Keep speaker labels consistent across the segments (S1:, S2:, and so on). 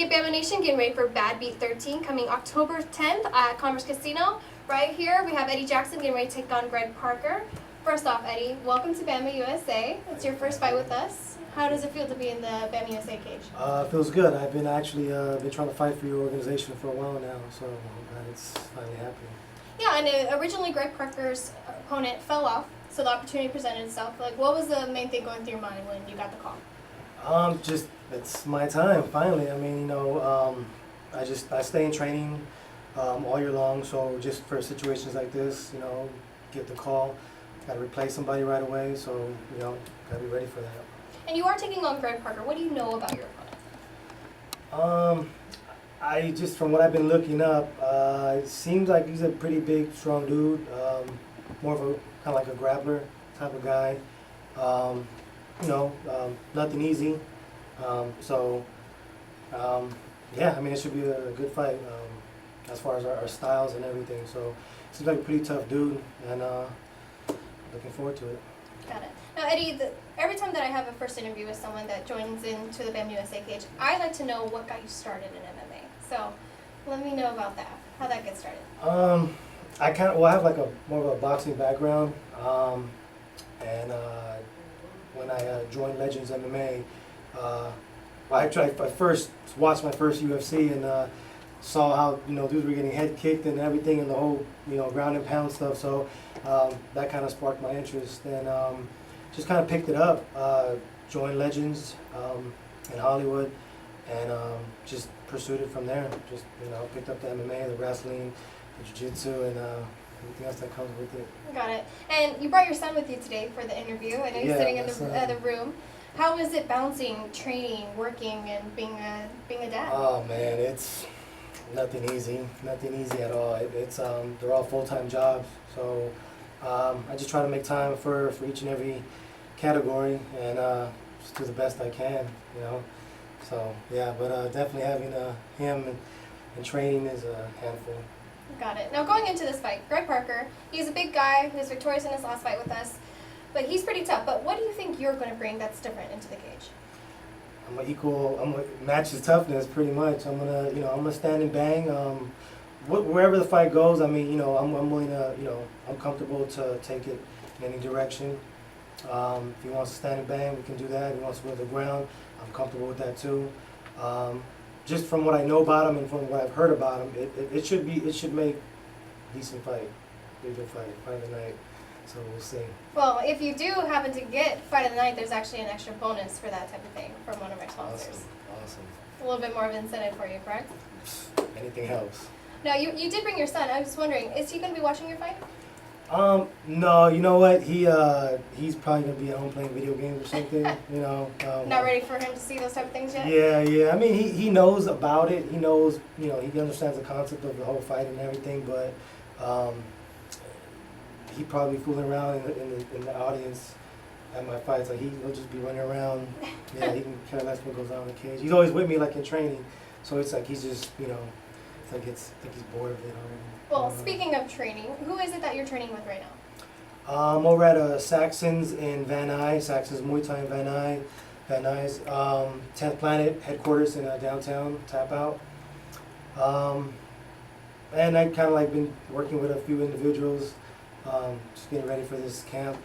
S1: Okay, BAMMA Nation, getting ready for Badbeat 13 coming October 10th at Commerce Casino. Right here, we have Eddie Jackson getting ready to take on Greg Parker. First off, Eddie, welcome to BAMMA USA. It's your first fight with us. How does it feel to be in the BAMMA USA cage?
S2: It feels good. I've been actually been trying to fight for your organization for a while now, so I'm glad it's finally happening.
S1: Yeah, and originally Greg Parker's opponent fell off, so the opportunity presented itself. Like, what was the main thing going through your mind when you got the call?
S2: Just it's my time finally. I mean, I stay in training all year long, so just for situations like this, get the call, got to replace somebody right away, so got to be ready for that.
S1: And you are taking on Greg Parker. What do you know about your opponent?
S2: I just, from what I've been looking up, it seems like he's a pretty big, strong dude. More of a kind of like a grappler type of guy. Nothing easy. Yeah, I mean, it should be a good fight as far as our styles and everything. So, seems like a pretty tough dude, and looking forward to it.
S1: Got it. Now, Eddie, every time that I have a first interview with someone that joins into the BAMMA USA cage, I like to know what got you started in MMA. So, let me know about that. How that gets started.
S2: I have like more of a boxing background, and when I joined Legends MMA, I first watched my first UFC and saw how dudes were getting head kicked and everything, and the whole ground and pound stuff. So that kind of sparked my interest, and just kind of picked it up. Joined Legends in Hollywood, and just pursued it from there. Just picked up the MMA, the wrestling, the Jiu-Jitsu, and everything else that comes with it.
S1: Got it. And you brought your son with you today for the interview. I know he's sitting in the room. How is it balancing training, working, and being a dad?
S2: Oh man, it's nothing easy. Nothing easy at all. It's they're all full-time jobs. So I just try to make time for each and every category, and just do the best I can. So yeah, but definitely having him and training is a handful.
S1: Got it. Now going into this fight, Greg Parker, he's a big guy who was victorious in his last fight with us, but he's pretty tough. But what do you think you're going to bring that's different into the cage?
S2: I'm gonna match his toughness pretty much. I'm gonna stand and bang. Wherever the fight goes, I mean, I'm willing to, I'm comfortable to take it in any direction. If he wants to stand and bang, we can do that. If he wants to go to the ground, I'm comfortable with that too. Just from what I know about him and from what I've heard about him, it should make a decent fight, a good fight of the night. So we'll see. Well,
S1: if you do happen to get fight of the night, there's actually an extra bonus for that type of thing from one of our sponsors.
S2: Awesome.
S1: A little bit more of an incentive for you, correct?
S2: Anything helps.
S1: Now, you did bring your son. I was just wondering, is he going to be watching your fight?
S2: No, you know what? He's probably gonna be at home playing video games or something.
S1: Not ready for him to see those type of things yet.
S2: Yeah. I mean, he knows about it. He knows, he understands the concept of the whole fight and everything. But he probably fooling around in the audience at my fights. Like he'll just be running around. Yeah, he can care less what goes on in the cage. He's always with me, like in training. So it's like he's just, it's like he's bored of it already.
S1: Well, speaking of training, who is it that you're training with right now?
S2: I'm over at Saekson's in Van Nuys, Saekson's Muay Thai in Van Nuys, 10th Planet headquarters in downtown, Tap Out. And I kind of like been working with a few individuals, just getting ready for this camp.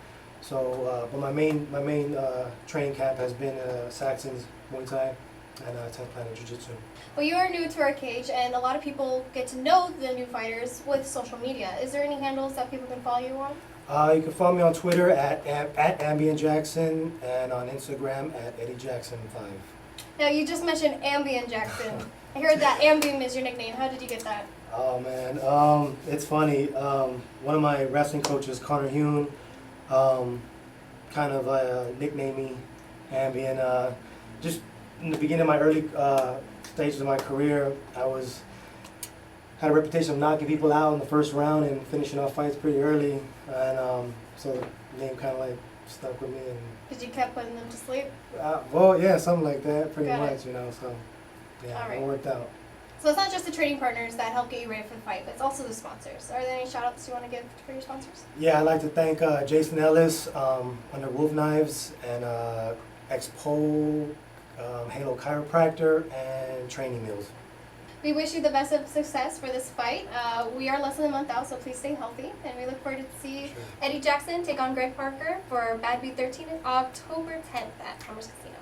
S2: So, but my main training camp has been Saekson's Muay Thai and 10th Planet Jiu-Jitsu.
S1: Well, you are new to our cage, and a lot of people get to know the new fighters with social media. Is there any handles that people can follow you on?
S2: You can follow me on Twitter at Ambien Jackson, and on Instagram at Eddie Jackson 5.
S1: Now, you just mentioned Ambien Jackson. I heard that Ambien is your nickname. How did you get that?
S2: Oh man, it's funny. One of my wrestling coaches, Connor Hune, kind of nicknamed me Ambien. Just in the beginning of my early stages of my career, I had a reputation of knocking people out in the first round and finishing off fights pretty early, and so the name kind of like stuck with me. And
S1: did you keep putting them to sleep?
S2: Well, yeah, something like that, pretty much, So yeah,
S1: right.
S2: It worked out.
S1: So it's not just the training partners that help get you ready for the fight, but it's also the sponsors. Are there any shout-outs you want to give for your sponsors?
S2: Yeah, I'd like to thank Jason Ellis, under Wolf Knives, and Expo Halo Chiropractor, and training meals.
S1: We wish you the best of success for this fight. We are less than a month out, so please stay healthy. And we look forward to see
S2: Sure.
S1: Eddie Jackson take on Greg Parker for Badbeat 13 on October 10th at Commerce Casino.